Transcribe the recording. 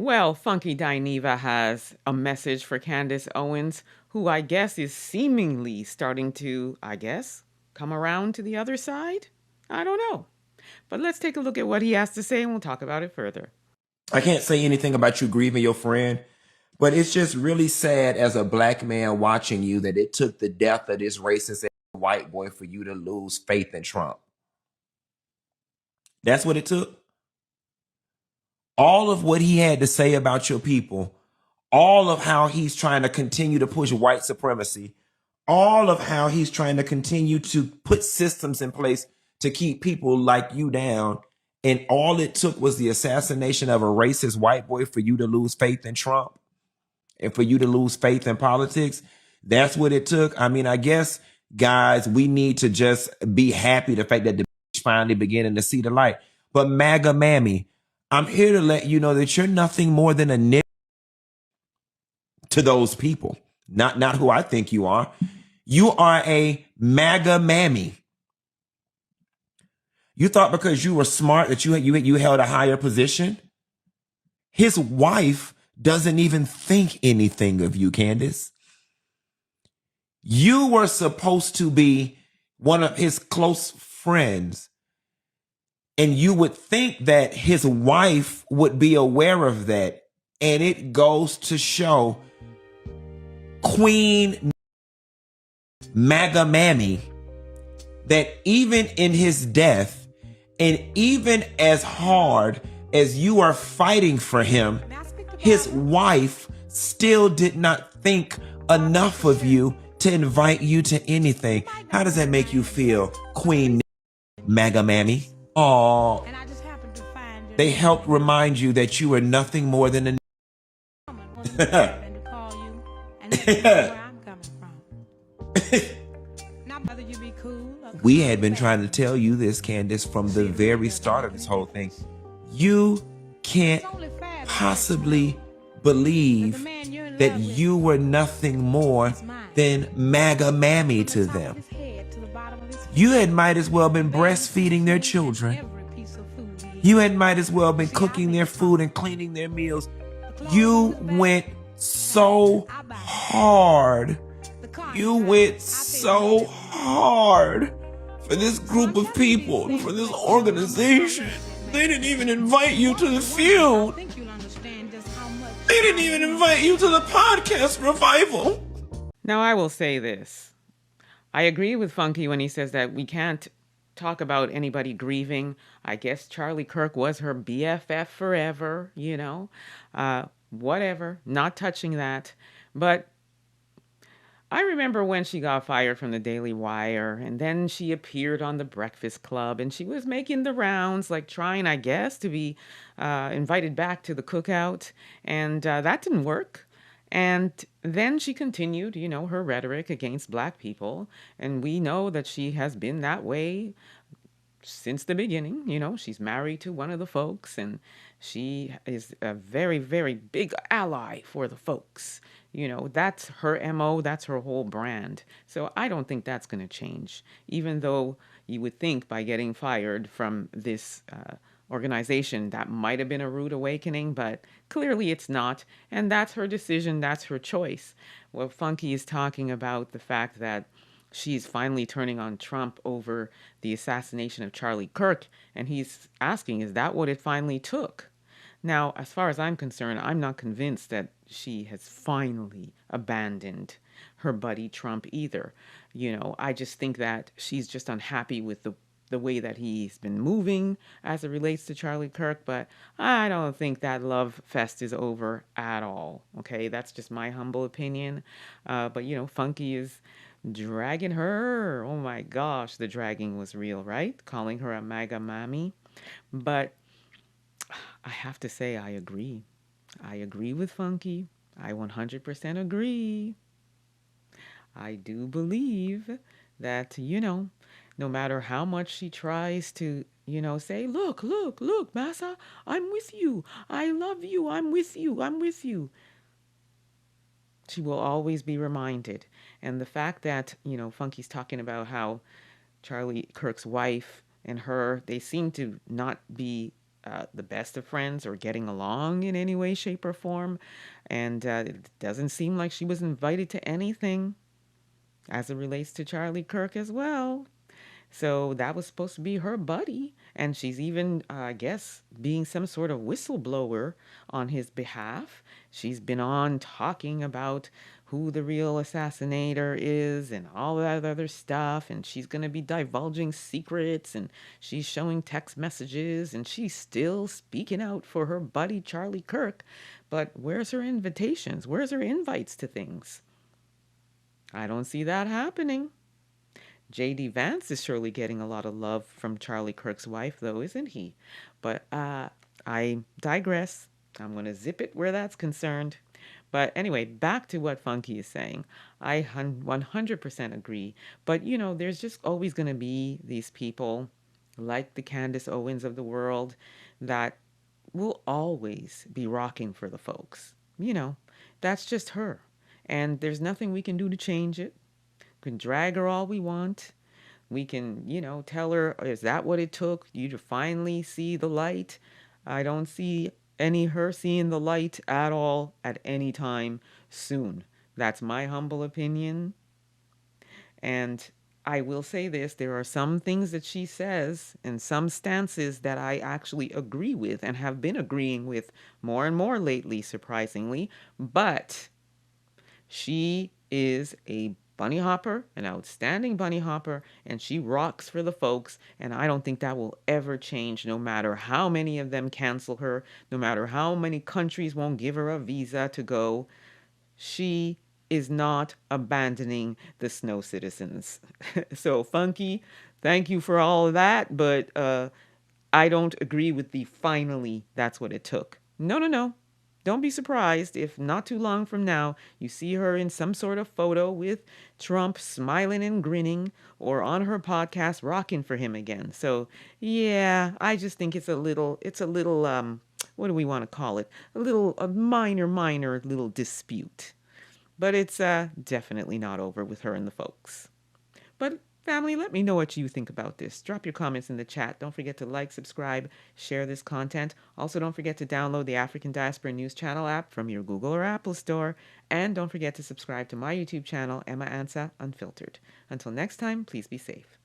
Well, Funky Dineva has a message for Candace Owens, who I guess is seemingly starting to, come around to the other side. I don't know. But let's take a look at what he has to say and we'll talk about it further. I can't say anything about you grieving your friend, but it's just really sad as a black man watching you that it took the death of this racist white boy for you to lose faith in Trump. That's what it took. All of what he had to say about your people, all of how he's trying to continue to push white supremacy, all of how he's trying to continue to put systems in place to keep people like you down. And all it took was the assassination of a racist white boy for you to lose faith in Trump and for you to lose faith in politics. That's what it took. I mean, I guess, guys, we need to just be happy the fact that the finally beginning to see the light. But MAGA Mammy, I'm here to let you know that you're nothing more than a nigger to those people. Not who I think you are. You are a MAGA Mammy. You thought because you were smart that you held a higher position? His wife doesn't even think anything of you, Candace. You were supposed to be one of his close friends. And you would think that his wife would be aware of that. And it goes to show Queen MAGA Mammy that even in his death, and even as hard as you are fighting for him, his wife still did not think enough of you to invite you to anything. How does that make you feel, Queen MAGA Mammy? Oh, they helped remind you that you are nothing more than a We had been trying to tell you this, Candace, from the very start of this whole thing. You can't possibly believe that you were nothing more than MAGA Mammy to them. You had might as well been breastfeeding their children. You had might as well been cooking their food and cleaning their meals. You went so hard. You went so hard for this group of people, for this organization. They didn't even invite you to the feud. They didn't even invite you to the podcast revival. Now, I will say this. I agree with Funky when he says that we can't talk about anybody grieving. I guess Charlie Kirk was her BFF forever, whatever, not touching that. But I remember when she got fired from the Daily Wire, and then she appeared on the Breakfast Club, and she was making the rounds, like trying, I guess, to be invited back to the cookout, and that didn't work. And then she continued, her rhetoric against Black people, and we know that she has been that way since the beginning. She's married to one of the folks, and she is a very, very big ally for the folks. That's her MO, that's her whole brand. So I don't think that's going to change, even though you would think by getting fired from this organization that might have been a rude awakening, but clearly it's not. And that's her decision, that's her choice. Well, Funky is talking about the fact that she's finally turning on Trump over the assassination of Charlie Kirk, and he's asking, is that what it finally took? Now, as far as I'm concerned, I'm not convinced that she has finally abandoned her buddy Trump either. I just think that she's just unhappy with the way that he's been moving as it relates to Charlie Kirk, but I don't think that love fest is over at all. Okay, that's just my humble opinion. But Funky is dragging her. Oh my gosh, the dragging was real, right? Calling her a MAGA Mammy. But I have to say, I agree. I agree with Funky. I 100% agree. I do believe that, no matter how much she tries to, say, look, Massa, I'm with you. I love you. I'm with you. I'm with you. She will always be reminded. And the fact that, Funky's talking about how Charlie Kirk's wife and her, they seem to not be the best of friends or getting along in any way, shape, or form. And it doesn't seem like she was invited to anything as it relates to Charlie Kirk as well. So that was supposed to be her buddy. And she's even, I guess, being some sort of whistleblower on his behalf. She's been on talking about who the real assassinator is and all that other stuff. And she's going to be divulging secrets and she's showing text messages and she's still speaking out for her buddy, Charlie Kirk. But where's her invitations? Where's her invites to things? I don't see that happening. J.D. Vance is surely getting a lot of love from Charlie Kirk's wife, though, isn't he? But I digress. I'm going to zip it where that's concerned. But anyway, back to what Funky is saying. I 100% agree. But, there's just always going to be these people like the Candace Owens of the world that will always be rocking for the folks. That's just her. And there's nothing we can do to change it. We can drag her all we want. We can, tell her, is that what it took you to finally see the light? I don't see her seeing the light at all at any time soon. That's my humble opinion. And I will say this, there are some things that she says and some stances that I actually agree with and have been agreeing with more and more lately, surprisingly. But she is a bunny hopper, an outstanding bunny hopper, and she rocks for the folks. And I don't think that will ever change, no matter how many of them cancel her, no matter how many countries won't give her a visa to go. She is not abandoning the snow citizens. So, Funky, thank you for all of that, but I don't agree with the finally that's what it took. No, no, no. Don't be surprised if not too long from now you see her in some sort of photo with Trump smiling and grinning or on her podcast rocking for him again. So, yeah, I just think it's a little what do we want to call it? A minor little dispute. But it's definitely not over with her and the folks. But family, let me know what you think about this. Drop your comments in the chat. Don't forget to like, subscribe, share this content. Also, don't forget to download the African Diaspora News Channel app from your Google or Apple store. And don't forget to subscribe to my YouTube channel, Emma Ansah Unfiltered. Until next time, please be safe.